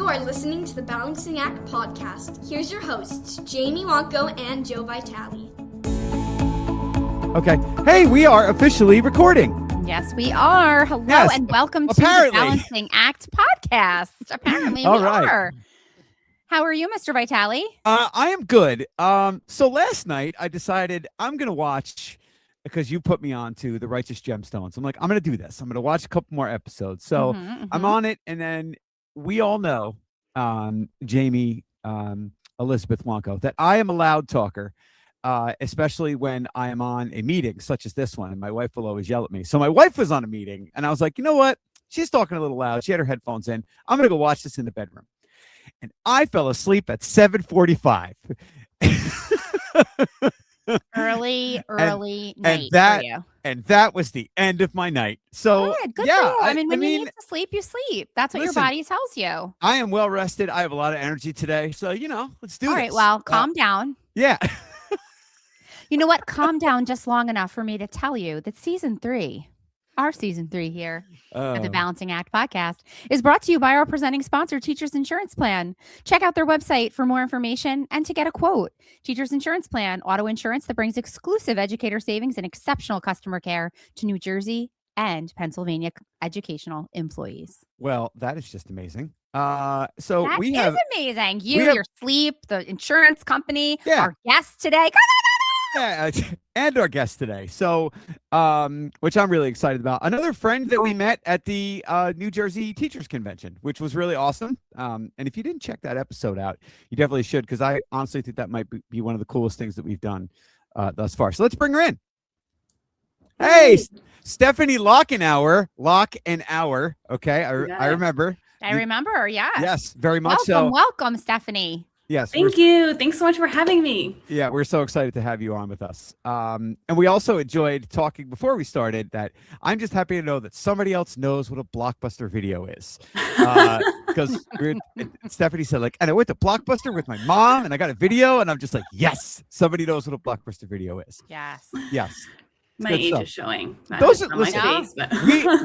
are listening to the Balancing Act podcast. Here's your hosts, Jamie Wonko and Joe Vitale. Okay. Hey, we are officially recording. Yes, we are. Hello and welcome to the Balancing Act podcast. Apparently, we are. How are you, Mr. Vitale? I am good. So last night I decided I'm going to watch, because you put me on to The Righteous Gemstones. I'm like, I'm going to do this. I'm going to watch a couple more episodes. So I'm on it. And then we all know, Jamie, Elizabeth Wonko, that I am a loud talker. Especially when I am on a meeting such as this one, and my wife will always yell at me. So my wife was on a meeting, and I was like, you know what? She's talking a little loud. She had her headphones in. I'm going to go watch this in the bedroom. And I fell asleep at 7:45. early night for you. And that was the end of my night. So good yeah, for you. I mean, when you need to sleep, you sleep. That's what your body tells you. I am well rested. I have a lot of energy today. So, let's do this. All right, well, calm down. Yeah. You know what? Calm down just long enough for me to tell you that our season 3 here at the Balancing Act podcast is brought to you by our presenting sponsor, Teachers Insurance Plan. Check out their website for more information and to get a quote. Teachers Insurance Plan, auto insurance that brings exclusive educator savings and exceptional customer care to New Jersey and Pennsylvania educational employees. Well, that is just amazing. That is amazing. Your sleep, the insurance company, our guest today. Yeah, and our guest today. So, which I'm really excited about. Another friend that we met at the New Jersey Teachers Convention, which was really awesome. And if you didn't check that episode out, you definitely should, because I honestly think that might be one of the coolest things that we've done thus far. So let's bring her in. Hey, Stefanie Lachenauer. Okay, I remember. I remember, yes. Yes, very much so. Welcome, Stefanie. Yes. Thank you. Thanks so much for having me. Yeah, we're so excited to have you on with us. And we also enjoyed talking before we started that I'm just happy to know that somebody else knows what a Blockbuster video is. Because Stefanie said, like, and I went to Blockbuster with my mom and I got a video, and I'm just like, yes, somebody knows what a Blockbuster video is. Yes. Yes. My age is showing. Listen,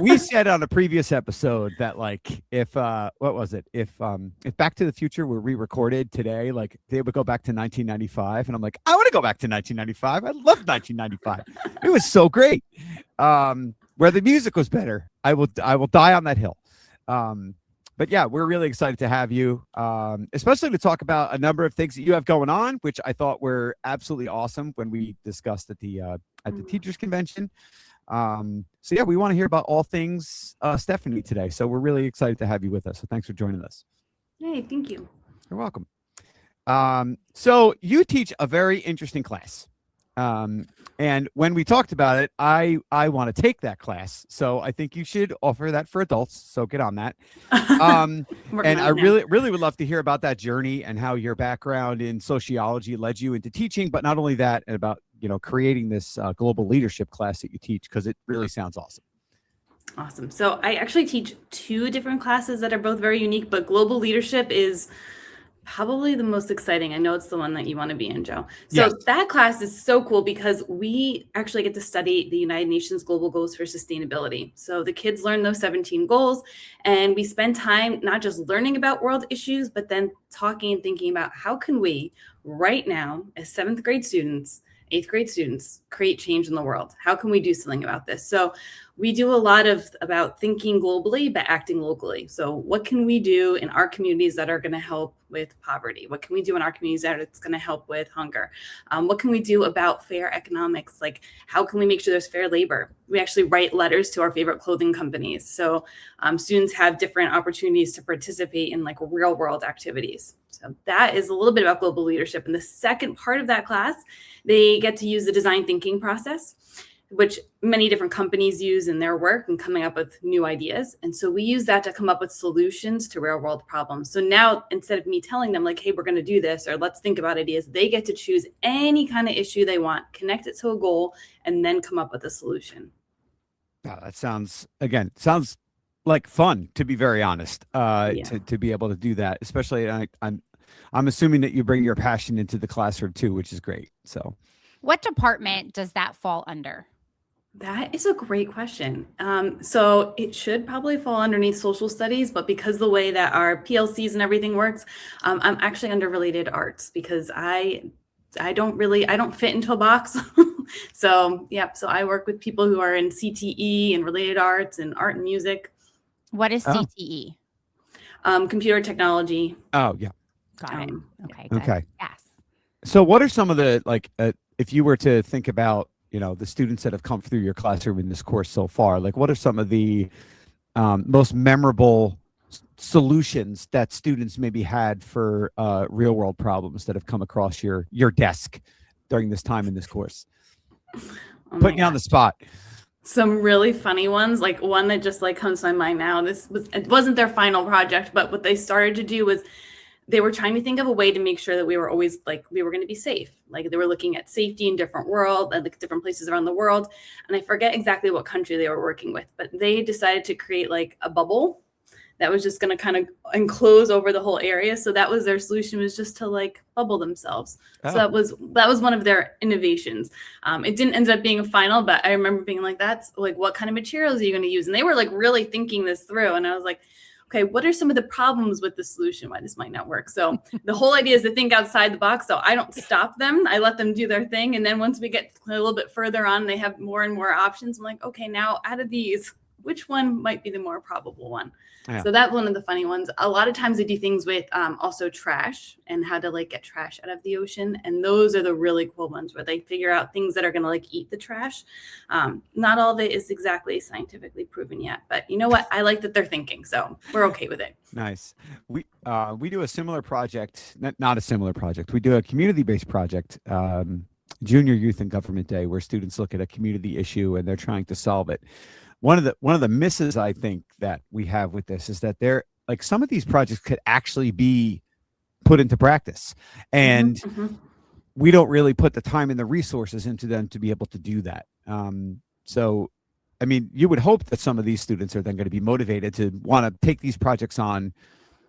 we said on a previous episode that, like, if what was it? If Back to the Future were re-recorded today, like, they would go back to 1995, and I'm like, I want to go back to 1995. I love 1995. It was so great. Where the music was better, I will die on that hill. But yeah, we're really excited to have you, especially to talk about a number of things that you have going on, which I thought were absolutely awesome when we discussed at the Teachers Convention. So yeah, we want to hear about all things Stefanie today. So we're really excited to have you with us. So thanks for joining us. Hey, thank you. You're welcome. So you teach a very interesting class. And when we talked about it, I want to take that class. So I think you should offer that for adults. So get on that. And I really would love to hear about that journey and how your background in sociology led you into teaching, but not only that, and about, creating this global leadership class that you teach, because it really sounds awesome. Awesome. So I actually teach 2 different classes that are both very unique, but global leadership is probably the most exciting. I know it's the one that you want to be in, Joe. So That class is so cool because we actually get to study the United Nations Global Goals for Sustainability. So the kids learn those 17 goals, and we spend time not just learning about world issues, but then talking and thinking about how can we right now, as 7th grade students, 8th grade students, create change in the world? How can we do something about this? So we do a lot about thinking globally, but acting locally. So what can we do in our communities that are going to help with poverty? What can we do in our communities that it's going to help with hunger? What can we do about fair economics? Like, how can we make sure there's fair labor? We actually write letters to our favorite clothing companies. So students have different opportunities to participate in, like, real world activities. So that is a little bit about global leadership. And the second part of that class, they get to use the design thinking process, which many different companies use in their work and coming up with new ideas. And so we use that to come up with solutions to real world problems. So now, instead of me telling them, like, hey, we're going to do this, or let's think about ideas, they get to choose any kind of issue they want, connect it to a goal, and then come up with a solution. Wow, that sounds like fun, to be very honest, to be able to do that, especially I'm assuming that you bring your passion into the classroom too, which is great. So what department does that fall under? That is a great question. So it should probably fall underneath social studies, but because the way that our PLCs and everything works, I'm actually under related arts because I don't fit into a box. So I work with people who are in CTE and related arts and art and music. What is CTE? Computer technology. Oh, yeah. Got it. Okay. Good. Okay. Yes. So what are some of the, like, if you were to think about, the students that have come through your classroom in this course so far, like what are some of the most memorable solutions that students maybe had for real world problems that have come across your desk during this time in this course? Putting you on the spot. Some really funny ones, like one that just like comes to my mind now. It wasn't their final project, but what they started to do was they were trying to think of a way to make sure that we were always like, we were going to be safe. Like they were looking at safety in different different places around the world. And I forget exactly what country they were working with, but they decided to create like a bubble that was just going to kind of enclose over the whole area. So that was their solution, was just to like bubble themselves. Oh. So that was one of their innovations. It didn't end up being a final, but I remember being like, that's like, what kind of materials are you going to use? And they were like really thinking this through. And I was like, okay, what are some of the problems with the solution, why this might not work? So the whole idea is to think outside the box. So I don't stop them. I let them do their thing. And then once we get a little bit further on, they have more and more options. I'm like, okay, now out of these, which one might be the more probable one? Yeah. So that's one of the funny ones. A lot of times they do things with also trash and how to like get trash out of the ocean. And those are the really cool ones where they figure out things that are going to like eat the trash. Not all of it is exactly scientifically proven yet, but you know what? I like that they're thinking, so we're okay with it. Nice. We do a similar project, not a similar project. We do a community-based project, Junior Youth and Government Day, where students look at a community issue and they're trying to solve it. One of the misses I think that we have with this is that like some of these projects could actually be put into practice, and we don't really put the time and the resources into them to be able to do that. So, I mean, you would hope that some of these students are then going to be motivated to want to take these projects on,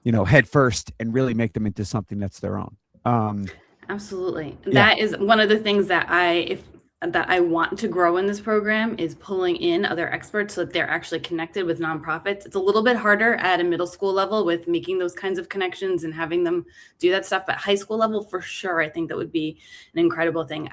head first and really make them into something that's their own. Absolutely. Yeah. That is one of the things that I want to grow in this program, is pulling in other experts so that they're actually connected with nonprofits. It's a little bit harder at a middle school level with making those kinds of connections and having them do that stuff. But high school level, for sure, I think that would be an incredible thing.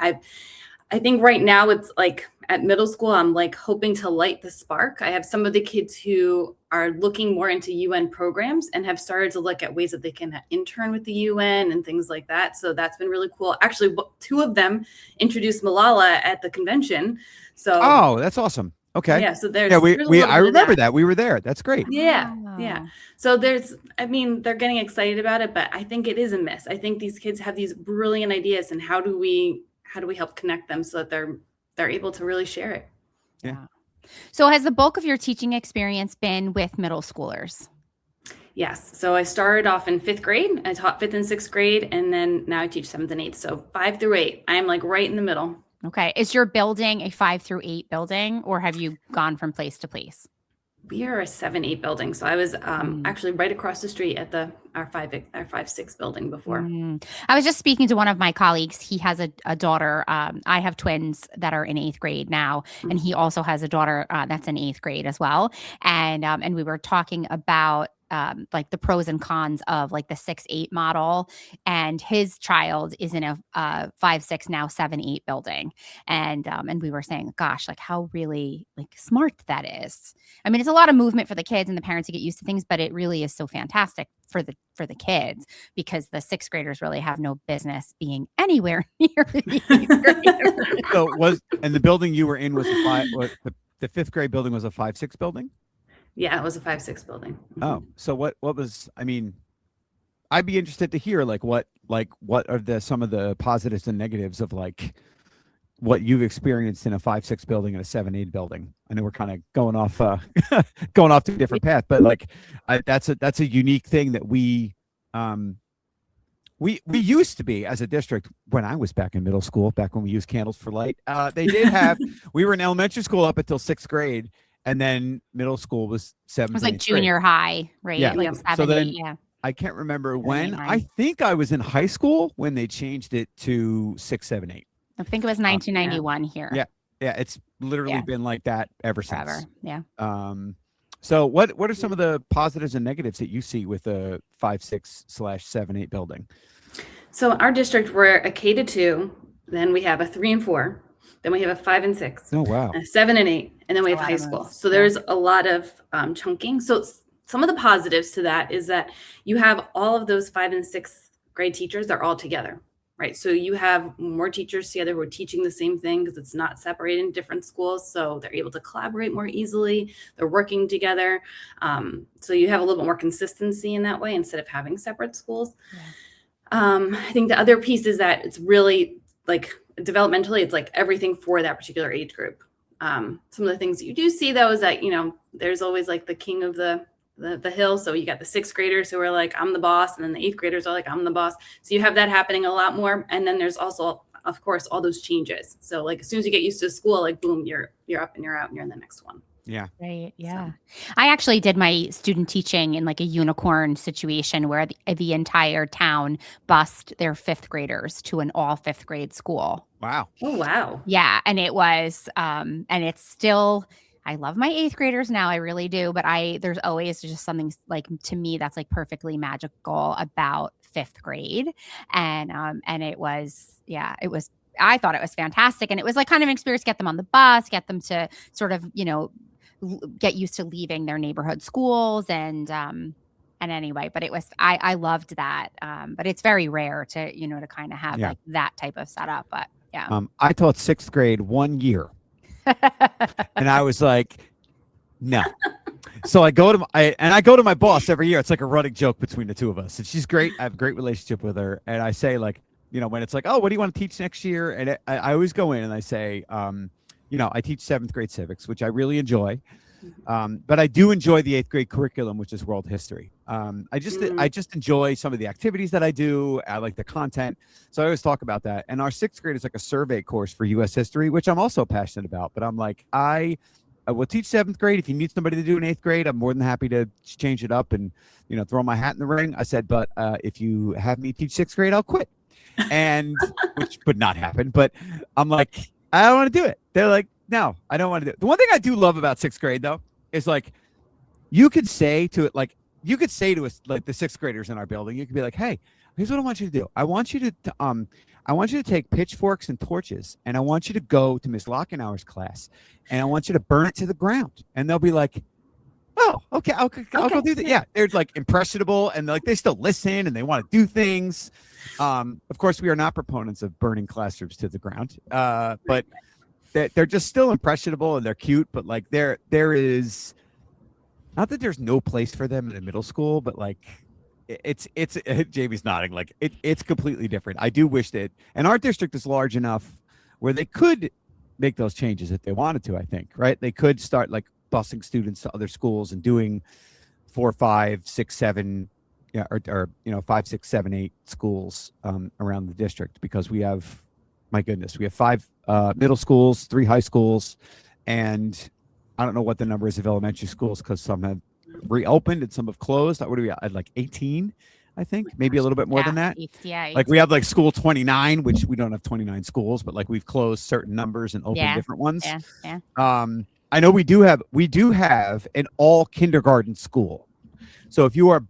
I think right now it's like at middle school, I'm like hoping to light the spark. I have some of the kids who are looking more into UN programs and have started to look at ways that they can intern with the UN and things like that. So that's been really cool. Actually, two of them introduced Malala at the convention. So that's awesome. Okay. Yeah. So there's I remember that. We were there. That's great. Yeah. Wow. Yeah. So they're getting excited about it, but I think it is a miss. I think these kids have these brilliant ideas, and how do we help connect them so that they're able to really share it? Yeah. So has the bulk of your teaching experience been with middle schoolers? Yes. So I started off in 5th grade. I taught 5th and 6th grade, and then now I teach 7th and 8th. So 5 through 8, I'm like right in the middle. Okay. Is your building a 5 through 8 building, or have you gone from place to place? We are a 7-8 building. So I was actually right across the street at our 5-6 building before. I was just speaking to one of my colleagues. He has a daughter. I have twins that are in 8th grade now, and he also has a daughter that's in 8th grade as well. And we were talking about like the pros and cons of like the 6-8 model, and his child is in a 5-6 now 7-8 building, and we were saying, gosh, like how really like smart that is. I mean, it's a lot of movement for the kids and the parents to get used to things, but it really is so fantastic for the kids, because the 6th graders really have no business being anywhere near the 8th graders. And the building you were in was the 5th grade building was a 5-6 building? Yeah, it was a 5-6 building. Oh, so what was, I mean, I'd be interested to hear what are some of the positives and negatives of like what you've experienced in a 5-6 building and a 7-8 building. I know we're kind of going off to a different path, but like that's a unique thing that we used to be as a district when I was back in middle school, back when we used candles for light. They did have, we were in elementary school up until 6th grade. And then middle school was 7th. It was like junior high, right? Yeah. Like 7, so then 8, yeah. I can't remember when. I think I was in high school when they changed it to 6, 7, 8. I think it was 1991 here. Yeah. Yeah, it's literally been like that ever Forever. since. Yeah. So what are some of the positives and negatives that you see with the 5-6/7-8 building? So our district, we're a K to 2, then we have a 3 and 4, then we have a 5 and 6, Oh wow. a 7 and 8, and then we have a lot high of school. moves. So there's a lot of chunking. So some of the positives to that is that you have all of those 5 and 6 grade teachers, they're all together, right? So you have more teachers together who are teaching the same thing because it's not separated in different schools. So they're able to collaborate more easily. They're working together. So you have a little bit more consistency in that way instead of having separate schools. Yeah. I think the other piece is that it's really like developmentally, it's like everything for that particular age group. Some of the things that you do see though is that, there's always like the king of the hill. So you got the 6th graders who are like, I'm the boss. And then the 8th graders are like, I'm the boss. So you have that happening a lot more. And then there's also, of course, all those changes. So like as soon as you get used to school, like boom, you're up and you're out and you're in the next one. Yeah. Right. Yeah. I actually did my student teaching in like a unicorn situation where the entire town bused their 5th graders to an all 5th grade school. Wow. Oh, wow. Yeah. And it was, and it's still, I love my 8th graders now. I really do. But there's always just something like, to me, that's like perfectly magical about 5th grade. And it was, I thought it was fantastic. And it was like kind of an experience, get them on the bus, get them to sort of, get used to leaving their neighborhood schools and anyway, but it was, I loved that. But it's very rare to, to kind of have like that type of setup, but yeah. I taught 6th grade 1 year and I was like, no. So I go to my boss every year. It's like a running joke between the two of us and she's great. I have a great relationship with her. And I say like, when it's like, oh, what do you want to teach next year? And I always go in and I say, I teach 7th grade civics, which I really enjoy. But I do enjoy the 8th grade curriculum, which is world history. I just enjoy some of the activities that I do. I like the content. So I always talk about that. And our 6th grade is like a survey course for U.S. history, which I'm also passionate about. But I'm like, I will teach 7th grade. If you need somebody to do an 8th grade, I'm more than happy to change it up and, throw my hat in the ring. I said, but if you have me teach 6th grade, I'll quit. And which would not happen. But I'm like, I don't want to do it. They're like, no, I don't want to do it. The one thing I do love about 6th grade though, is like, you could say to us, like the 6th graders in our building, you could be like, hey, here's what I want you to do. I want you to take pitchforks and torches and I want you to go to Miss Lachenauer's class and I want you to burn it to the ground. And they'll be like, oh, okay, I'll go do that. Yeah. They're like impressionable and like, they still listen and they want to do things. Of course, we are not proponents of burning classrooms to the ground, but they're just still impressionable and they're cute. But like there is not that there's no place for them in the middle school, but like it's Jamie's nodding like it's completely different. I do wish that, and our district is large enough where they could make those changes if they wanted to. I think, right? They could start like busing students to other schools and doing 4, 5, 6, 7. Yeah, or 5, 6, 7, 8 schools around the district because we have, my goodness, we have 5 middle schools, 3 high schools, and I don't know what the number is of elementary schools because some have reopened and some have closed. What do we at like 18? I think maybe a little bit more than that. Like we have like school 29, which we don't have 29 schools, but like we've closed certain numbers and opened different ones. Yeah. I know we do have an all kindergarten school. So if you are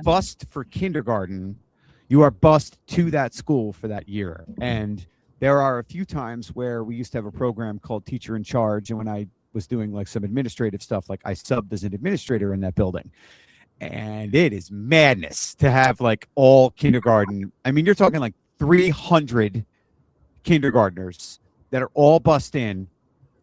bused for kindergarten, you are bused to that school for that year. And there are a few times where we used to have a program called Teacher in Charge. And when I was doing like some administrative stuff, like I subbed as an administrator in that building. And it is madness to have like all kindergarten. I mean, you're talking like 300 kindergartners that are all bused in.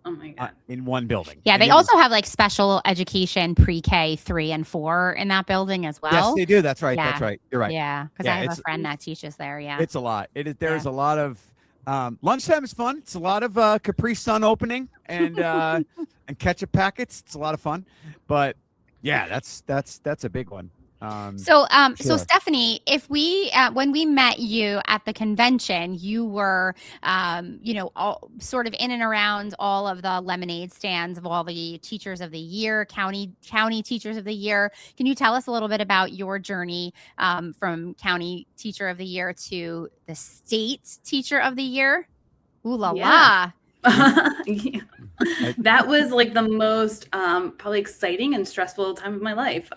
Oh my God. In one building. Yeah, they also have like special education pre-K 3 and 4 in that building as well. Yes, they do. That's right. Yeah. That's right. You're right. Yeah, because I have a friend that teaches there. Yeah, it's a lot. There's a lot of lunchtime is fun. It's a lot of Capri Sun opening and and ketchup packets. It's a lot of fun. But yeah, that's a big one. So Sure. Stefanie, if we when we met you at the convention, you were all, sort of in and around all of the lemonade stands of all the teachers of the year, county teachers of the year. Can you tell us a little bit about your journey from county teacher of the year to the state teacher of the year? Ooh la la. Yeah. That was like the most probably exciting and stressful time of my life.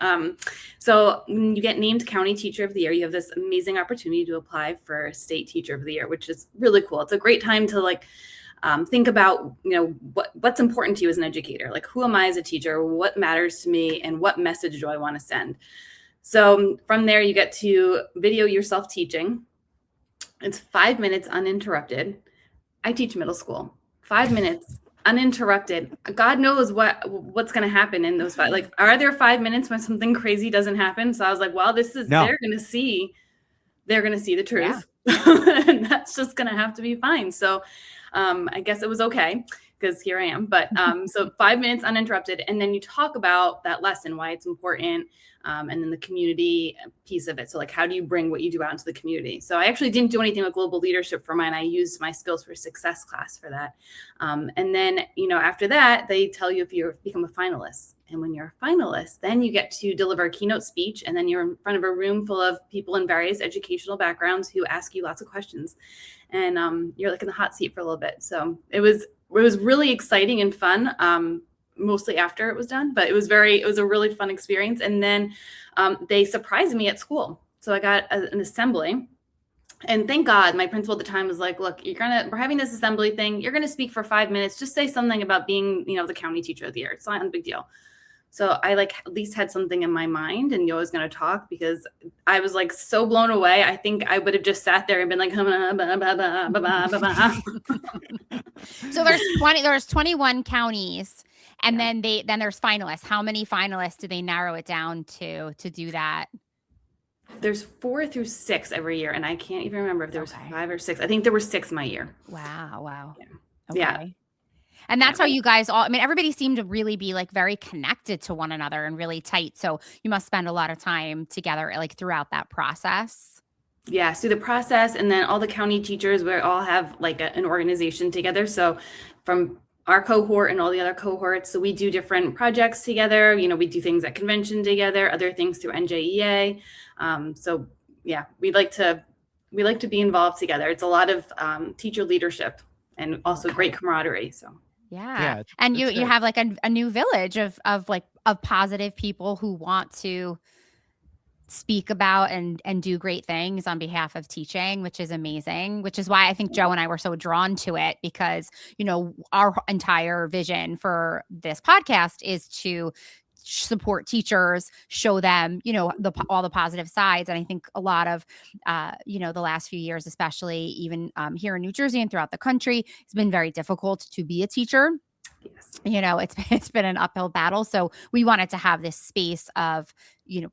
So when you get named County Teacher of the Year, you have this amazing opportunity to apply for State Teacher of the Year, which is really cool. It's a great time to like think about, what's important to you as an educator. Like, who am I as a teacher? What matters to me? And what message do I want to send? So from there, you get to video yourself teaching. It's 5 minutes uninterrupted. I teach middle school. 5 minutes uninterrupted. God knows what's going to happen in those 5. Like, are there 5 minutes when something crazy doesn't happen? So I was like, well, they're going to see the truth. Yeah. And that's just going to have to be fine. So I guess it was okay, because here I am. But so 5 minutes uninterrupted. And then you talk about that lesson, why it's important. And then the community piece of it. So like, how do you bring what you do out into the community? So I actually didn't do anything with global leadership for mine. I used my skills for success class for that. And then, after that, they tell you if you become a finalist. And when you're a finalist, then you get to deliver a keynote speech. And then you're in front of a room full of people in various educational backgrounds who ask you lots of questions. And you're like in the hot seat for a little bit. So it was really exciting and fun. Mostly after it was done, but it was a really fun experience. And then they surprised me at school. So I got an assembly, and thank God my principal at the time was like, look, we're having this assembly thing. You're going to speak for 5 minutes. Just say something about being, the County Teacher of the Year. It's not a big deal. So I at least had something in my mind and knew I was going to talk, because I was like so blown away. I think I would have just sat there and been like, So there's 21 counties. And then there's finalists. How many finalists do they narrow it down to do that? There's 4 through 6 every year. And I can't even remember if there was 5 or 6. I think there were 6 my year. Wow. Yeah. Okay. Yeah. And that's how you guys everybody seemed to really be like very connected to one another and really tight. So you must spend a lot of time together, like throughout that process. Yeah, through the process. And then all the county teachers, we all have like an organization together. So from our cohort and all the other cohorts. So we do different projects together. We do things at convention together, other things through NJDOE. So yeah, we like to be involved together. It's a lot of teacher leadership and also great camaraderie. So yeah. And you have like a new village of positive people who want to speak about and do great things on behalf of teaching, which is amazing, which is why I think Joe and I were so drawn to it, because, our entire vision for this podcast is to support teachers, show them, all the positive sides. And I think a lot of, the last few years, especially even here in New Jersey and throughout the country, it's been very difficult to be a teacher. Yes. It's been an uphill battle. So we wanted to have this space of,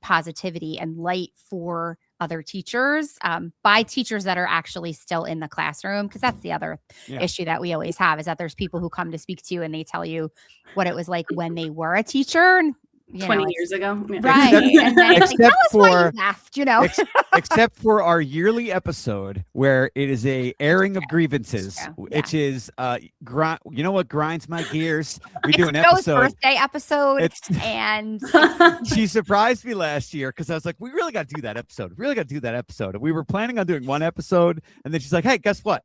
positivity and light for other teachers, by teachers that are actually still in the classroom. Because that's the other issue that we always have, is that there's people who come to speak to you and they tell you what it was like when they were a teacher. And 20 years ago. Yeah. Right. And then it's like, tell us why you left, except for our yearly episode where it is a airing of grievances, which is, you know what grinds my gears? We do an episode. Birthday episode. And she surprised me last year, because I was like, we really got to do that episode. And we were planning on doing one episode. And then she's like, hey, guess what?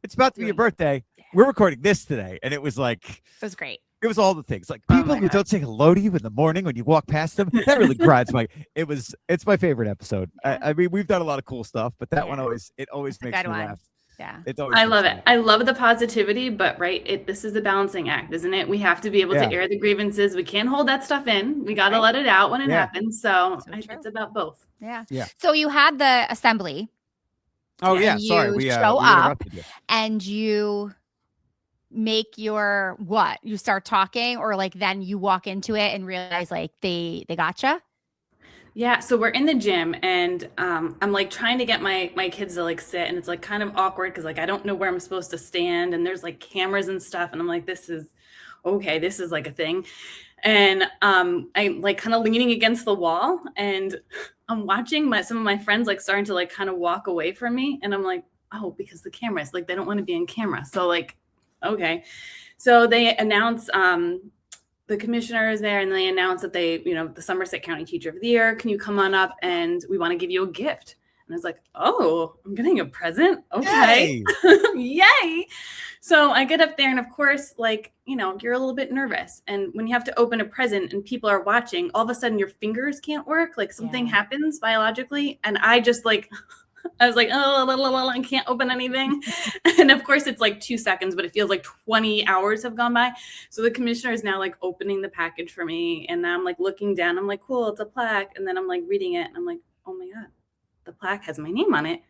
It's about to be your birthday. We're recording this today. And it was like, it was great. It was all the things, like people who don't say hello to you in the morning when you walk past them. That really grinds it's my favorite episode. I mean, we've done a lot of cool stuff, but that one always makes me laugh. Yeah. I love it. I love the positivity, but this is a balancing act, isn't it? We have to be able to air the grievances. We can't hold that stuff in. We got to let it out when it happens. So it's about both. Yeah. So you had the assembly. Oh yeah. Sorry. We show up and you make you start talking, or like then you walk into it and realize like they gotcha. Yeah, so we're in the gym and I'm like trying to get my kids to like sit, and it's like kind of awkward because like I don't know where I'm supposed to stand, and there's like cameras and stuff, and I'm like, this is like a thing. And I'm like kind of leaning against the wall, and I'm watching some of my friends like starting to like kind of walk away from me, and I'm like, oh, because the cameras, like they don't want to be in camera. So like, okay. So they announce the commissioner is there, and they announce that they, the Somerset County Teacher of the Year, can you come on up and we want to give you a gift. And I was like, oh, I'm getting a present. Okay. Yay. Yay. So I get up there and of course, like, you're a little bit nervous. And when you have to open a present and people are watching, all of a sudden your fingers can't work. Like something happens biologically. And I just I was like, oh, I can't open anything. And of course it's like 2 seconds, but it feels like 20 hours have gone by. So the commissioner is now like opening the package for me. And now I'm like looking down. I'm like, cool, it's a plaque. And then I'm like reading it. And I'm like, oh my God, the plaque has my name on it,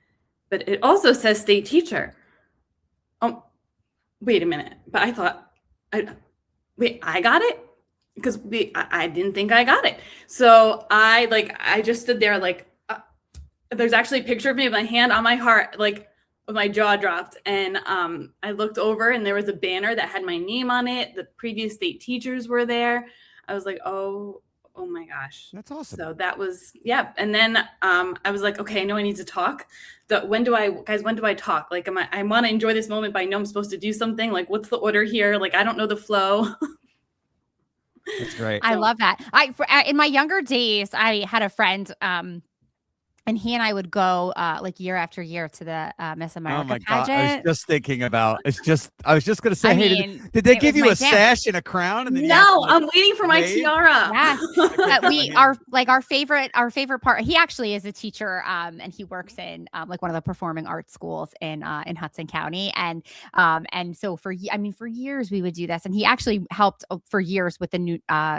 but it also says state teacher. Oh, wait a minute. But I thought, I got it? Because I didn't think I got it. So I just stood there like, there's actually a picture of me with my hand on my heart, like with my jaw dropped. And I looked over and there was a banner that had my name on it. The previous state teachers were there. I was like, oh my gosh. That's awesome. So that was, yeah. And then I was like, okay, I know I need to talk. When do I talk? Like, I want to enjoy this moment, but I know I'm supposed to do something. Like, what's the order here? Like, I don't know the flow. That's great. I love that. In my younger days, I had a friend, and he and I would go like year after year to the Miss America pageant. I was just thinking about. I was just going to say, hey, did they give you a sash and a crown? And then no, I'm waiting for my tiara. Yeah, our favorite part. He actually is a teacher, and he works in like one of the performing arts schools in Hudson County, and so for years we would do this, and he actually helped for years with the new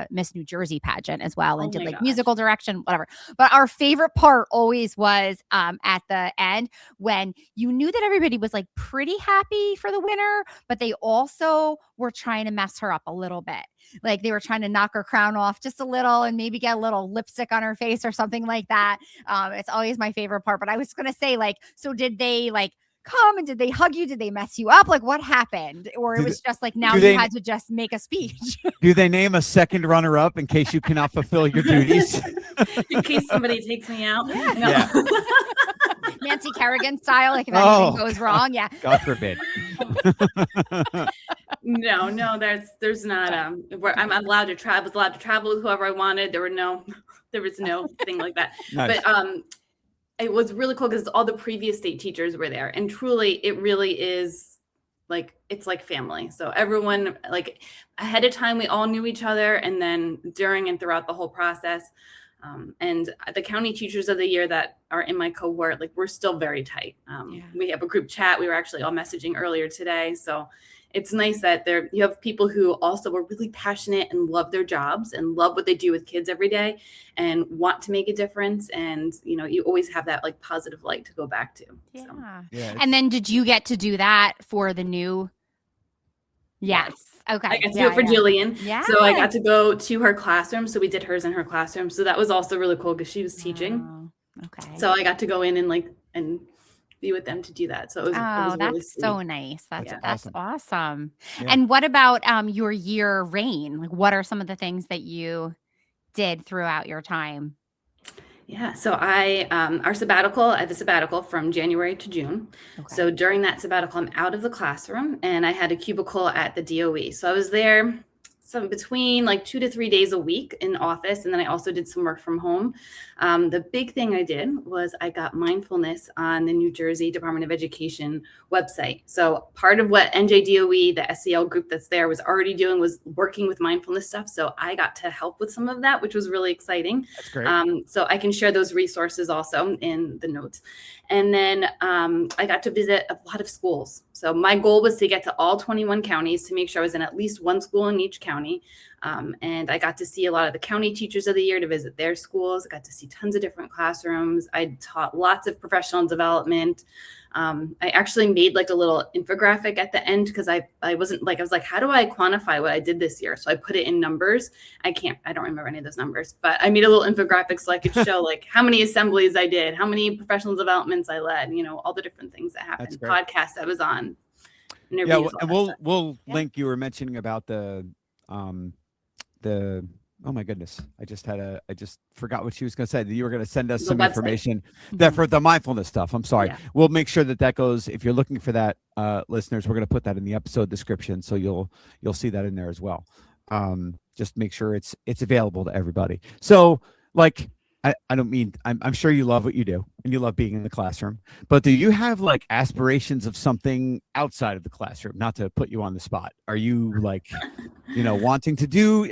Miss New Jersey pageant as well, and did like musical direction, whatever. But our favorite part always was at the end when you knew that everybody was like pretty happy for the winner, but they also were trying to mess her up a little bit. Like they were trying to knock her crown off just a little and maybe get a little lipstick on her face or something like that. It's always my favorite part. But I was going to say, like, so did they like come and did they hug you? Did they mess you up? Like what happened? Or it was just like now you had to just make a speech. Do they name a second runner up in case you cannot fulfill your duties? In case somebody takes me out. Yeah. Nancy Kerrigan style, like if anything goes wrong. Yeah. God forbid. No, there's not I'm allowed to travel. I was allowed to travel with whoever I wanted. There was no thing like that. Nice. But it was really cool because all the previous state teachers were there, and truly it really is like it's like family. So everyone, like ahead of time we all knew each other, and then during and throughout the whole process. And the county teachers of the year that are in my cohort, like we're still very tight. We have a group chat. We were actually all messaging earlier today. So it's nice that you have people who also are really passionate and love their jobs and love what they do with kids every day and want to make a difference. And, you always have that like positive light to go back to. Yeah. So. Yeah. And then did you get to do that for the new? Yes. Okay. I got to do it for Jillian. Yeah. So I got to go to her classroom. So we did hers in her classroom. So that was also really cool because she was teaching. Oh, okay. So I got to go in and be with them to do that. So it was that's really sweet. so nice. That's awesome. Yeah. And what about your year reign? Like what are some of the things that you did throughout your time? Yeah. So I have a sabbatical from January to June. Okay. So during that sabbatical, I'm out of the classroom and I had a cubicle at the DOE. So I was there between like 2 to 3 days a week in office. And then I also did some work from home. The big thing I did was I got Mindfulness on the New Jersey Department of Education website. So part of what NJDOE, the SEL group that's there, was already doing was working with mindfulness stuff. So I got to help with some of that, which was really exciting. That's great. So I can share those resources also in the notes. And then I got to visit a lot of schools. So my goal was to get to all 21 counties to make sure I was in at least one school in each county. And I got to see a lot of the county teachers of the year to visit their schools. I got to see tons of different classrooms. I taught lots of professional development. I actually made like a little infographic at the end because I was like, how do I quantify what I did this year? So I put it in numbers. I don't remember any of those numbers, but I made a little infographic so I could show like how many assemblies I did, how many professional developments I led, all the different things that happened, podcasts I was on. Yeah, and we'll link. You were mentioning about the oh my goodness, I just forgot what she was going to say. You were going to send us some information that for the mindfulness stuff. I'm sorry. Yeah. We'll make sure that goes. If you're looking for that, listeners, we're going to put that in the episode description, so you'll see that in there as well. Just make sure it's available to everybody. So like I don't mean, I'm sure you love what you do and you love being in the classroom, but do you have like aspirations of something outside of the classroom? Not to put you on the spot. Are you like, wanting to do,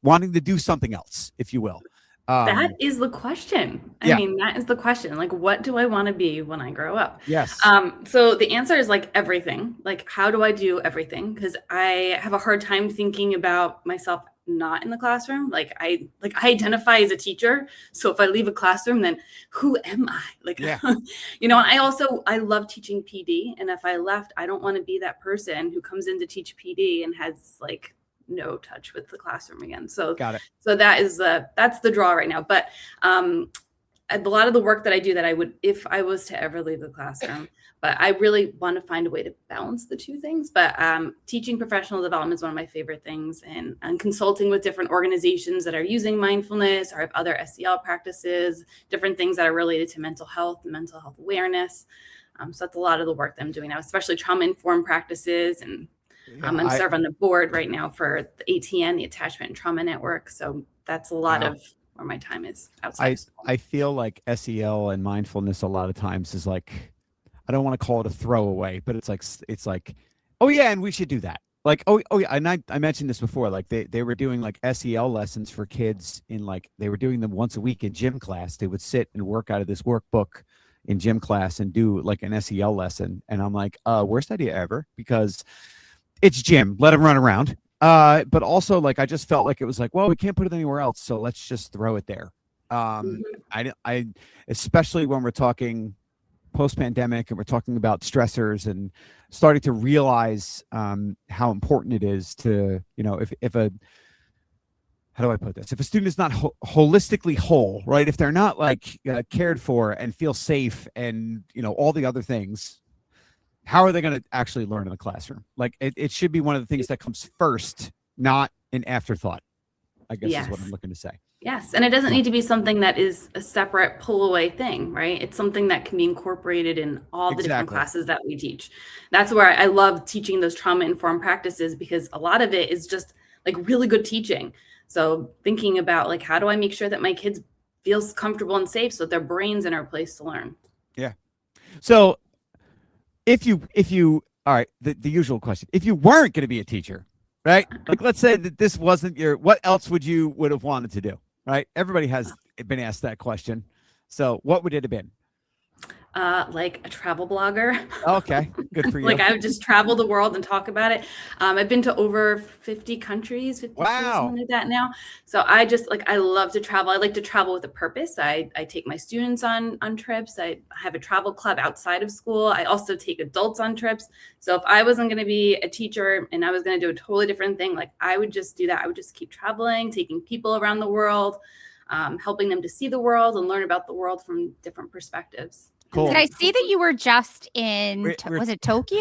wanting to do something else, if you will? That is the question. I mean, that is the question. Like, what do I want to be when I grow up? Yes. So the answer is like everything. Like, how do I do everything? Because I have a hard time thinking about myself not in the classroom. I identify as a teacher. So if I leave a classroom, then who am I? And I love teaching PD. And if I left, I don't want to be that person who comes in to teach PD and has like no touch with the classroom again. So got it. So that's the draw right now. But a lot of the work that I do that I would, if I was to ever leave the classroom, but I really want to find a way to balance the two things. But teaching professional development is one of my favorite things, and consulting with different organizations that are using mindfulness or have other SEL practices, different things that are related to mental health and mental health awareness. So that's a lot of the work that I'm doing now, especially trauma-informed practices. And I serve on the board right now for the ATN, the Attachment and Trauma Network. So that's a lot of where my time is outside. I feel like SEL and mindfulness a lot of times is like, I don't want to call it a throwaway, but it's like, oh yeah, and we should do that. Like, oh yeah, and I mentioned this before. Like they were doing like SEL lessons for kids in they were doing them once a week in gym class. They would sit and work out of this workbook in gym class and do like an SEL lesson. And I'm like, worst idea ever, because it's gym, let them run around. But also like, I just felt like it was like, well, we can't put it anywhere else, so let's just throw it there. I especially when we're talking post-pandemic and we're talking about stressors and starting to realize how important it is to, how do I put this? If a student is not holistically whole, right? If they're not like cared for and feel safe and, all the other things, how are they going to actually learn in the classroom? Like it should be one of the things that comes first, not an afterthought, I guess is what I'm looking to say. Yes. And it doesn't need to be something that is a separate pull away thing, right? It's something that can be incorporated in all the different classes that we teach. That's where I love teaching those trauma-informed practices, because a lot of it is just like really good teaching. So thinking about like, how do I make sure that my kids feels comfortable and safe so their brain's in our place to learn? Yeah. So if you, all right, the usual question, if you weren't going to be a teacher, right? Like, let's say that this wasn't what else would have wanted to do? Right? Everybody has been asked that question. So what would it have been? Like a travel blogger. Okay, good for you. Like I would just travel the world and talk about it. I've been to over 50 countries, 50 something like that now. So I love to travel. I like to travel with a purpose. I take my students on trips. I have a travel club outside of school. I also take adults on trips. So if I wasn't going to be a teacher and I was going to do a totally different thing, like I would just do that. I would just keep traveling, taking people around the world, helping them to see the world and learn about the world from different perspectives. Cool. Did I see that you were just in, was it Tokyo?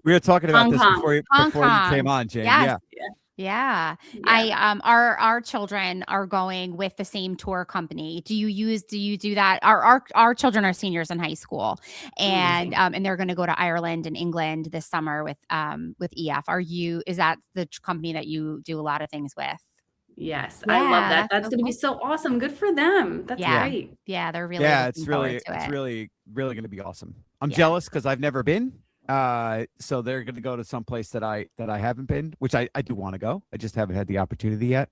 We were talking about this before you came on, Jane. Yes. Yeah. Our children are going with the same tour company. Do you do that? Our children are seniors in high school, and they're going to go to Ireland and England this summer with EF. Is that the company that you do a lot of things with? Yes, I love that. That's going to be so awesome. Good for them. That's great. Yeah, they're really it's really going to be awesome. I'm jealous because I've never been. So they're going to go to some place that I haven't been, which I do want to go. I just haven't had the opportunity yet.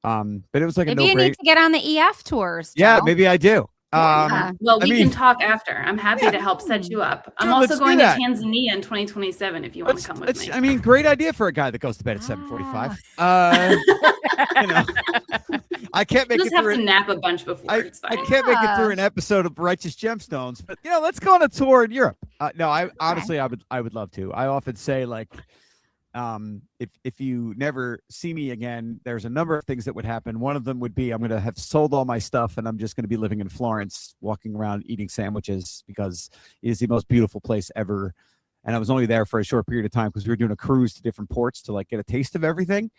But it was like maybe you need to get on the EF tours. Joe. Yeah, maybe I do. Well, we can talk after. I'm happy to help set you up. I'm also going to Tanzania in 2027 if you want to come with me. I mean, great idea for a guy that goes to bed at 7:45. I can't make it through. Just have to nap a bunch before. It's fine. I can't make it through an episode of Righteous Gemstones, but let's go on a tour in Europe. No, I honestly, I would love to. I often say like, if you never see me again, there's a number of things that would happen. One of them would be I'm going to have sold all my stuff and I'm just going to be living in Florence, walking around eating sandwiches, because it is the most beautiful place ever. And I was only there for a short period of time because we were doing a cruise to different ports to like get a taste of everything.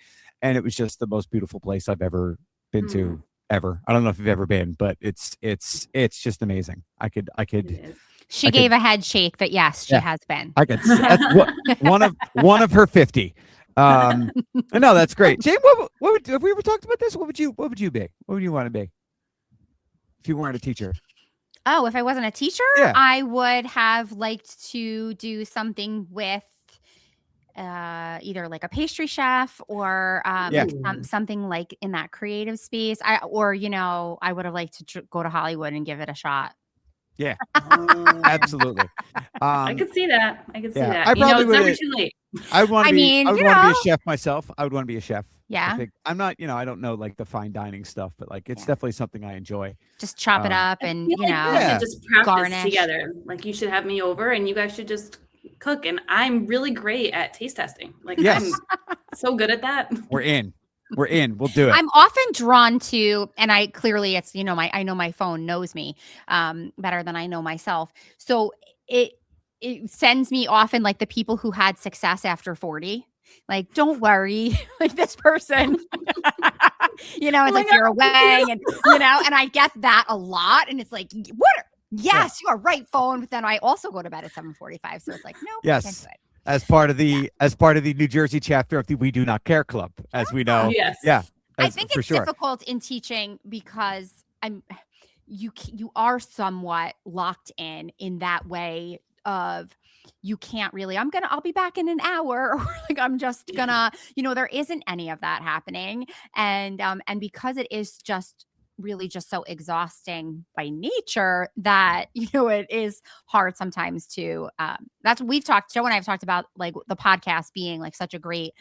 And it was just the most beautiful place I've ever been to ever. I don't know if you've ever been, but it's just amazing. I could. She gave a head shake that yes, she has been. I could. That's one of her 50. No, that's great. Jane, what would, have we ever talked about this? What would you be? What would you want to be? if you weren't a teacher? Oh, if I wasn't a teacher, Yeah. I would have liked to do something with either like a pastry chef or something like in that creative space. I would have liked to go to Hollywood and give it a shot. Yeah, absolutely. I could see that. I I probably it's never too late. I would want to be. I would want to be a chef myself. I would want to be a chef. Yeah. I think I'm not. I don't know like the fine dining stuff, but like it's definitely something I enjoy. Just chop it up and we should just practice garnish together. Like you should have me over and you guys should just cook. And I'm really great at taste testing. Like I'm so good at that. We're in. We'll do it. I'm often drawn to, and I clearly it's, I know my phone knows me better than I know myself. So it sends me often like the people who had success after 40. Like, don't worry, like this person, it's like you're away and, and I get that a lot. And it's like, yes, you are right, phone. But then I also go to bed at 7:45. So it's like, no, yes. I can't do it. As part of the New Jersey chapter of the We Do Not Care Club, as we know. Yes. Yeah. I think it's difficult in teaching because you are somewhat locked in that way of you can't really, I'll be back in an hour, or like, I'm just gonna, there isn't any of that happening. And because it is just really just so exhausting by nature that, it is hard sometimes to, that's what Joe and I have talked about, like the podcast being like such a great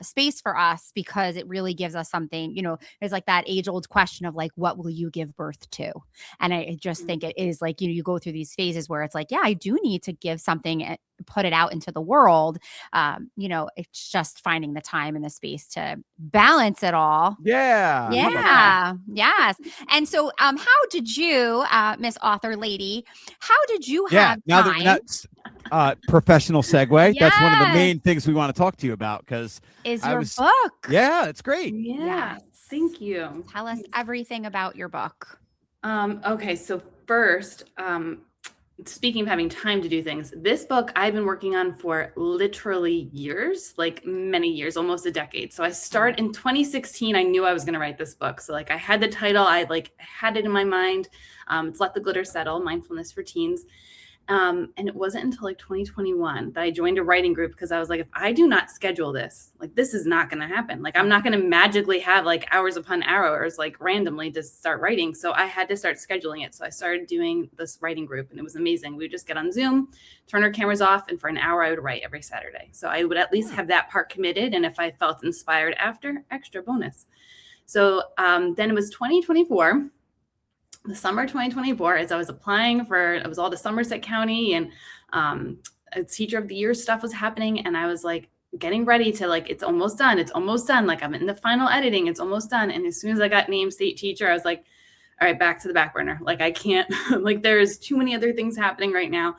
space for us because it really gives us something, there's like that age old question of like, what will you give birth to? And I just think it is like, you go through these phases where it's like, yeah, I do need to give something and put it out into the world. It's just finding the time and the space to balance it all. Yeah. Yeah. Yes. And so, how did you, Miss Author Lady, how did you have time? Professional segue. Yes. That's one of the main things we want to talk to you about because is your book. Yeah, it's great. Yeah. Thank you. Tell us everything about your book. Okay. So first, speaking of having time to do things, this book I've been working on for literally years, like many years, almost a decade. So I started in 2016. I knew I was going to write this book. So like I had the title, I like had it in my mind. It's Let the Glitter Settle, Mindfulness for Teens. And it wasn't until like 2021 that I joined a writing group because I was like, if I do not schedule this, like this is not going to happen. Like I'm not going to magically have like hours upon hours, like randomly to start writing. So I had to start scheduling it. So I started doing this writing group and it was amazing. We would just get on Zoom, turn our cameras off, and for an hour I would write every Saturday. So I would at least have that part committed. And if I felt inspired after, extra bonus. So then it was 2024. The summer 2024, as I was applying for, it was all the Somerset County and a Teacher of the Year stuff was happening. And I was like getting ready to like, it's almost done. It's almost done. Like I'm in the final editing. It's almost done. And as soon as I got named state teacher, I was like, all right, back to the back burner. Like I can't, like there's too many other things happening right now.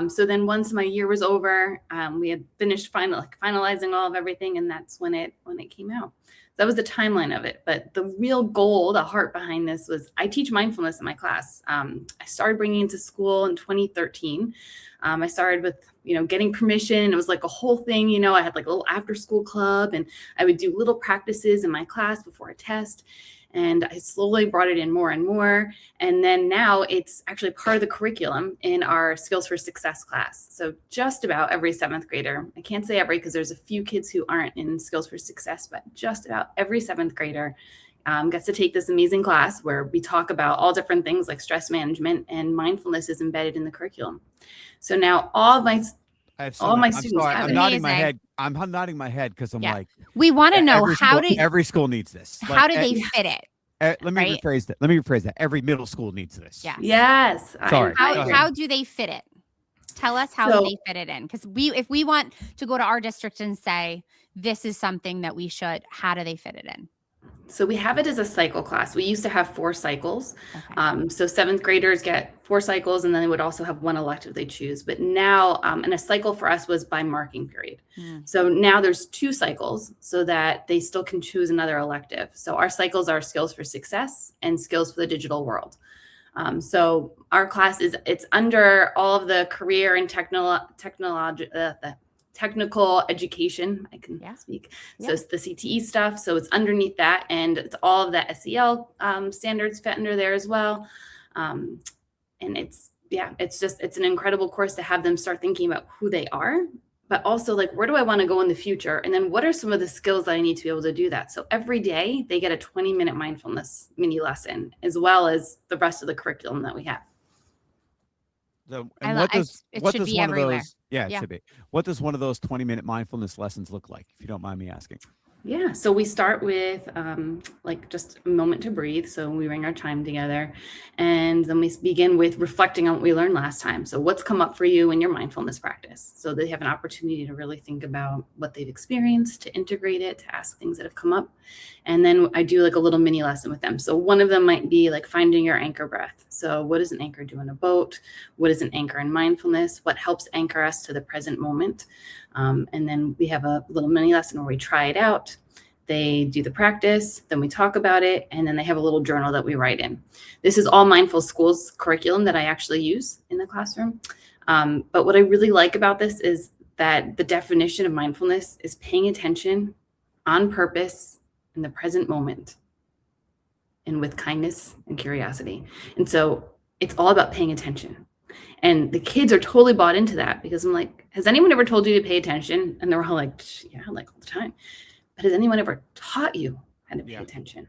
So then once my year was over, we had finished finalizing all of everything. And that's when it came out. That was the timeline of it. But the real goal, the heart behind this was I teach mindfulness in my class. I started bringing it to school in 2013. I started with, getting permission. It was like a whole thing. I had like a little after school club and I would do little practices in my class before a test. And I slowly brought it in more and more. And then now it's actually part of the curriculum in our Skills for Success class. So just about every 7th grader, I can't say every because there's a few kids who aren't in Skills for Success, but just about every 7th grader gets to take this amazing class where we talk about all different things like stress management, and mindfulness is embedded in the curriculum. So now all my students have I'm nodding my head. I'm nodding my head because I'm like, we want to know every school needs this. How do they fit it? Let me rephrase that. Every middle school needs this. Yeah. Yes. Sorry. How do they fit it? Tell us how they fit it in. Because if we want to go to our district and say, this is something that we should, how do they fit it in? So we have it as a cycle class. We used to have 4 cycles. Okay. So 7th graders get 4 cycles, and then they would also have 1 elective they choose. But now, and a cycle for us was by marking period. So now there's 2 cycles so that they still can choose another elective. So our cycles are Skills for Success and Skills for the Digital World. So our class it's under all of the career and technology technical education. I can speak. So it's the CTE stuff. So it's underneath that, and it's all of the SEL standards fit under there as well. And it's an incredible course to have them start thinking about who they are, but also like, where do I want to go in the future? And then what are some of the skills that I need to be able to do that? So every day they get a 20-minute mindfulness mini lesson, as well as the rest of the curriculum that we have. So, and what does one of those? Yeah, it Yeah. should be. What does one of those 20-minute mindfulness lessons look like, if you don't mind me asking? Yeah, so we start with like just a moment to breathe. So we bring our time together, and then we begin with reflecting on what we learned last time. So what's come up for you in your mindfulness practice? So they have an opportunity to really think about what they've experienced, to integrate it, to ask things that have come up. And then I do like a little mini lesson with them. So one of them might be like finding your anchor breath. So what does an anchor do in a boat? What is an anchor in mindfulness? What helps anchor us to the present moment? And then we have a little mini lesson where we try it out. They do the practice, then we talk about it, and then they have a little journal that we write in. This is all Mindful Schools curriculum that I actually use in the classroom. But what I really like about this is that the definition of mindfulness is paying attention on purpose in the present moment and with kindness and curiosity. And so it's all about paying attention. And the kids are totally bought into that, because I'm like, has anyone ever told you to pay attention? And they're all like, yeah, like all the time. But has anyone ever taught you how to pay attention?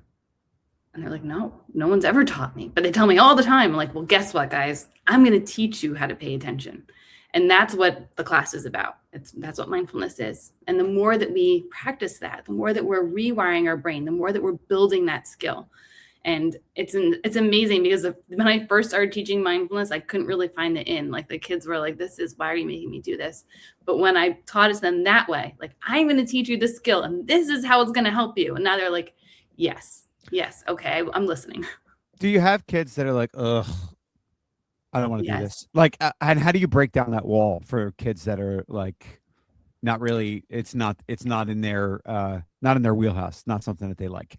And they're like, no one's ever taught me. But they tell me all the time. I'm like, well, guess what, guys? I'm going to teach you how to pay attention. And that's what the class is about. That's what mindfulness is. And the more that we practice that, the more that we're rewiring our brain, the more that we're building that skill. And it's amazing, because when I first started teaching mindfulness, I couldn't really find the in. Like the kids were like, why are you making me do this? But when I taught it to them that way, like, I'm going to teach you this skill and this is how it's going to help you. And now they're like, yes, okay, I'm listening. Do you have kids that are like, ugh, I don't want to do this? Like, and how do you break down that wall for kids that are like, not really, it's not in their wheelhouse, not something that they like?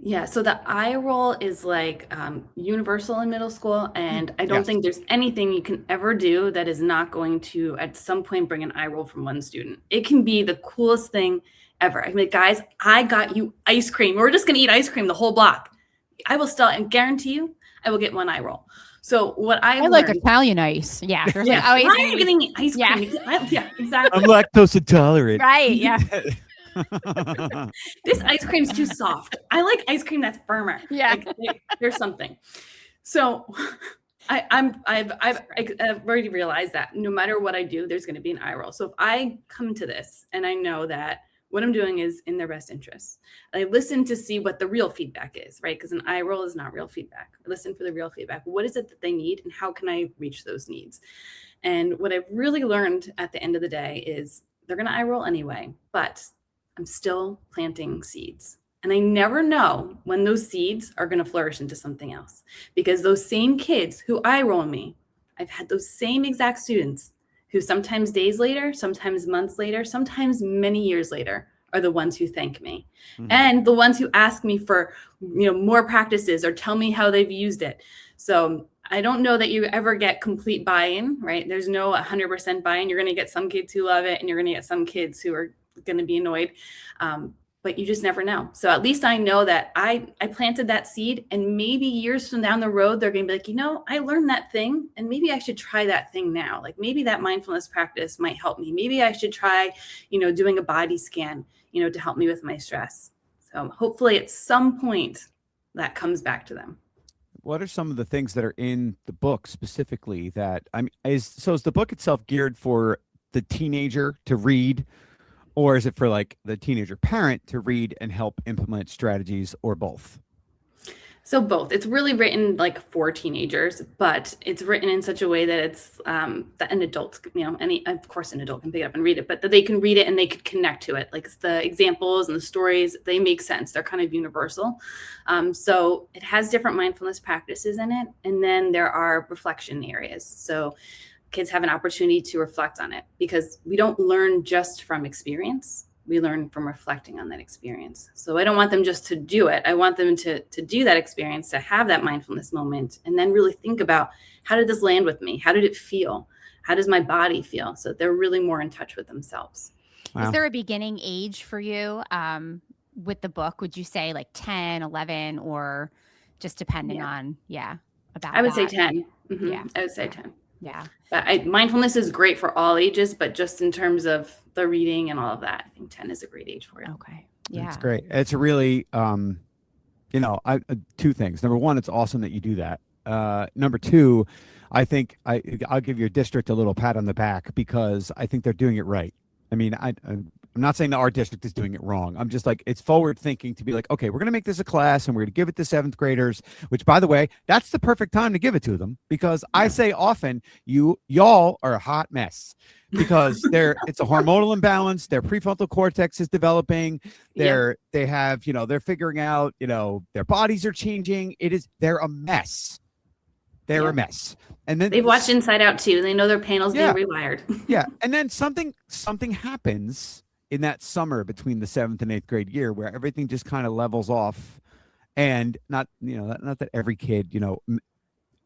Yeah, so the eye roll is like universal in middle school, and I don't think there's anything you can ever do that is not going to at some point bring an eye roll from one student. It can be the coolest thing ever. I mean, guys, I got you ice cream. We're just gonna eat ice cream the whole block. I will still, and guarantee you, I will get one eye roll. So what I like Italian ice. Yeah. Why are you getting ice cream? Yeah, exactly. I'm lactose intolerant. Right. Yeah. This ice cream's too soft. I like ice cream that's firmer. Yeah. Like, there's something. So I've already realized that no matter what I do, there's going to be an eye roll. So if I come to this and I know that what I'm doing is in their best interest, I listen to see what the real feedback is, right? Because an eye roll is not real feedback. I listen for the real feedback. What is it that they need, and how can I reach those needs? And what I've really learned at the end of the day is they're going to eye roll anyway, but I'm still planting seeds. And I never know when those seeds are going to flourish into something else, because those same kids who eye roll me, I've had those same exact students who sometimes days later, sometimes months later, sometimes many years later are the ones who thank me. Mm-hmm. And the ones who ask me for, more practices or tell me how they've used it. So I don't know that you ever get complete buy-in, right? There's no 100% buy-in. You're going to get some kids who love it, and you're going to get some kids who are going to be annoyed. But you just never know. So at least I know that I planted that seed, and maybe years from down the road, they're going to be like, I learned that thing, and maybe I should try that thing now. Like maybe that mindfulness practice might help me. Maybe I should try, doing a body scan, to help me with my stress. So hopefully at some point that comes back to them. What are some of the things that are in the book specifically that is the book itself geared for the teenager to read, or is it for like the teenager parent to read and help implement strategies, or both? So both. It's really written like for teenagers, but it's written in such a way that it's that an adult, of course an adult can pick it up and read it, but that they can read it and they could connect to it. Like the examples and the stories, they make sense. They're kind of universal. So it has different mindfulness practices in it. And then there are reflection areas. So kids have an opportunity to reflect on it, because we don't learn just from experience. We learn from reflecting on that experience. So I don't want them just to do it. I want them to do that experience, to have that mindfulness moment, and then really think about, how did this land with me? How did it feel? how does my body feel? So they're really more in touch with themselves. Wow. Is there a beginning age for you with the book? Would you say like 10, 11, or just depending on, about I would say that? 10. Mm-hmm. Yeah. I would say 10. Yeah. But mindfulness is great for all ages, but just in terms of the reading and all of that, I think 10 is a great age for it. Okay. Yeah. That's great. It's a really, two things. Number one, it's awesome that you do that. Number two, I think I'll give your district a little pat on the back because I think they're doing it right. I mean, I'm not saying that our district is doing it wrong. I'm just like, it's forward thinking to be like, okay, we're going to make this a class and we're going to give it to 7th graders, which by the way, that's the perfect time to give it to them because I say often y'all are a hot mess because it's a hormonal imbalance. Their prefrontal cortex is developing. They have, they're figuring out, their bodies are changing. They're a mess. They're a mess. And then they've watched Inside Out too. They know their panel's being rewired. Yeah. And then something happens in that summer between the 7th and 8th grade year where everything just kind of levels off and not that every kid,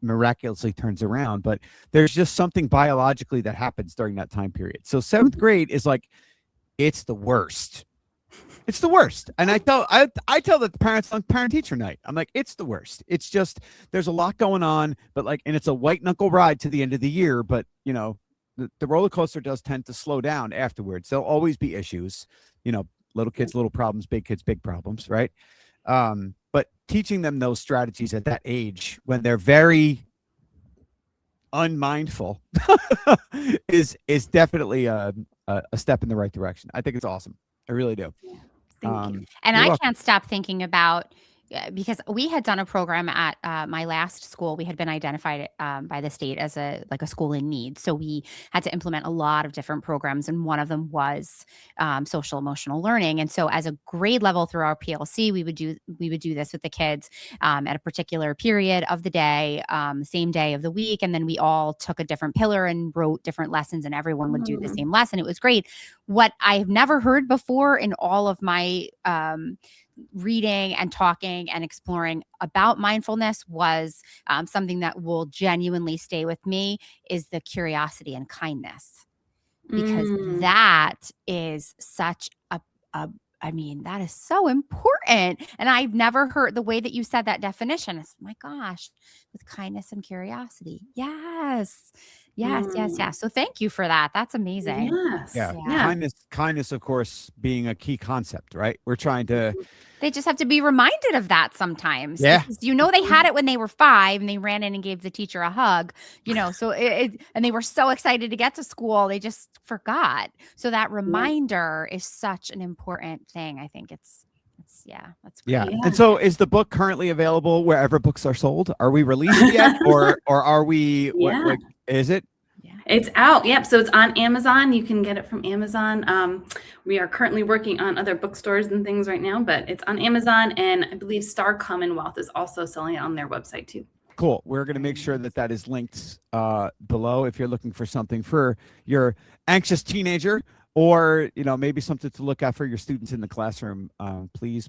miraculously turns around, but there's just something biologically that happens during that time period. So 7th grade is like, it's the worst. It's the worst. And I tell the parents on parent teacher night, I'm like, it's the worst. It's just, there's a lot going on, but and it's a white knuckle ride to the end of the year. But the roller coaster does tend to slow down afterwards. There'll always be issues, little kids, little problems, big kids, big problems. Right. But teaching them those strategies at that age when they're very unmindful is definitely a step in the right direction. I think it's awesome. I really do. Thank you. And I can't stop thinking about, because we had done a program at my last school. We had been identified by the state as a school in need. So we had to implement a lot of different programs. And one of them was social emotional learning. And so as a grade level through our PLC, we would do this with the kids at a particular period of the day, same day of the week. And then we all took a different pillar and wrote different lessons and everyone would do the same lesson. It was great. What I've never heard before in all of my reading and talking and exploring about mindfulness was something that will genuinely stay with me is the curiosity and kindness, because that is such that is so important. And I've never heard the way that you said that definition. It's, my gosh, with kindness and curiosity. Yes. So thank you for that. That's amazing. Yes. Yeah. Kindness, of course, being a key concept, right? We're trying to. They just have to be reminded of that sometimes. Yeah. Because, they had it when they were 5 and they ran in and gave the teacher a hug, so and they were so excited to get to school. They just forgot. So that reminder is such an important thing. I think that's great. Yeah. And so is the book currently available wherever books are sold? Are we released yet or are we, is it? Yeah. It's out. Yep. So it's on Amazon. You can get it from Amazon. We are currently working on other bookstores and things right now, but it's on Amazon. And I believe Star Commonwealth is also selling it on their website too. Cool. We're going to make sure that is linked below if you're looking for something for your anxious teenager or, maybe something to look at for your students in the classroom. Please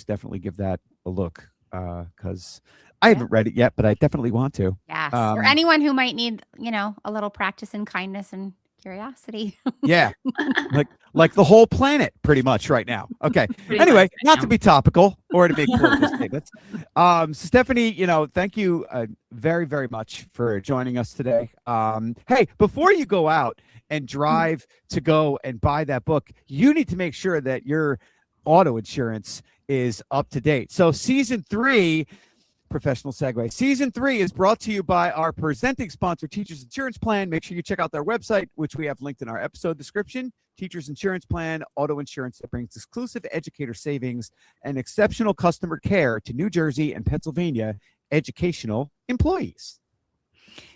definitely give that a look because I haven't read it yet, but I definitely want to. Yes. Or anyone who might need, a little practice in kindness and curiosity. Yeah. Like the whole planet pretty much right now. Okay. Anyway, not to be topical or to make political statements. Stefanie, thank you very, very much for joining us today. Hey, before you go out and drive to go and buy that book, you need to make sure that your auto insurance is up to date. So season 3, professional segue. Season 3 is brought to you by our presenting sponsor, Teachers Insurance Plan. Make sure you check out their website, which we have linked in our episode description. Teachers Insurance Plan, auto insurance that brings exclusive educator savings and exceptional customer care to New Jersey and Pennsylvania educational employees.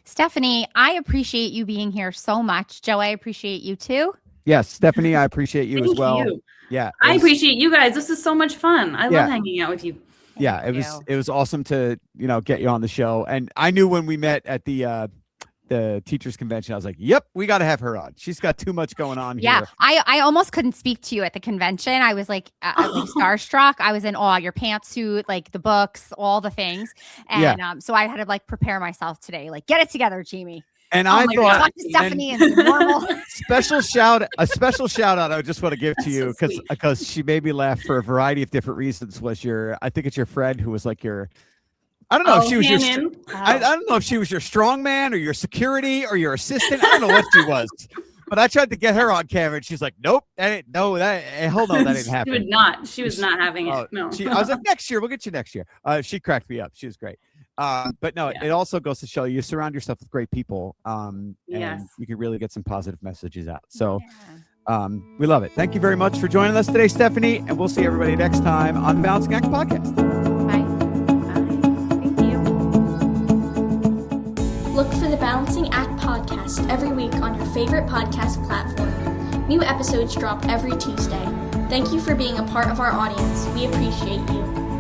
Stefanie, I appreciate you being here so much. Joe, I appreciate you too. Yes, Stefanie, I appreciate you as well. You. Yeah, I appreciate you guys. This is so much fun. I love hanging out with you. Yeah, it was awesome to get you on the show. And I knew when we met at the teachers convention, I was like, yep, we got to have her on. She's got too much going on here. Yeah, I almost couldn't speak to you at the convention. I was like starstruck. I was in awe. Your pantsuit, like the books, all the things. And so I had to prepare myself today. Get it together, Jamie. And I thought talk to Stefanie and normal. a special shout out I just want to give to you because she made me laugh for a variety of different reasons. I think it's your friend who was like I don't know if she was I don't know if she was your strong man or your security or your assistant. I don't know what she was. But I tried to get her on camera, and she's like, "Nope, hell no, that didn't happen." She was not having it. No. I was like, "Next year, we'll get you next year." She cracked me up. She was great. But no, it also goes to show you surround yourself with great people, and you can really get some positive messages out. So, we love it. Thank you very much for joining us today, Stefanie, and we'll see everybody next time on the Balancing Act podcast. Bye. Thank you. Look for the Balancing Act podcast every week on your favorite podcast platform. New episodes drop every Tuesday. Thank you for being a part of our audience. We appreciate you.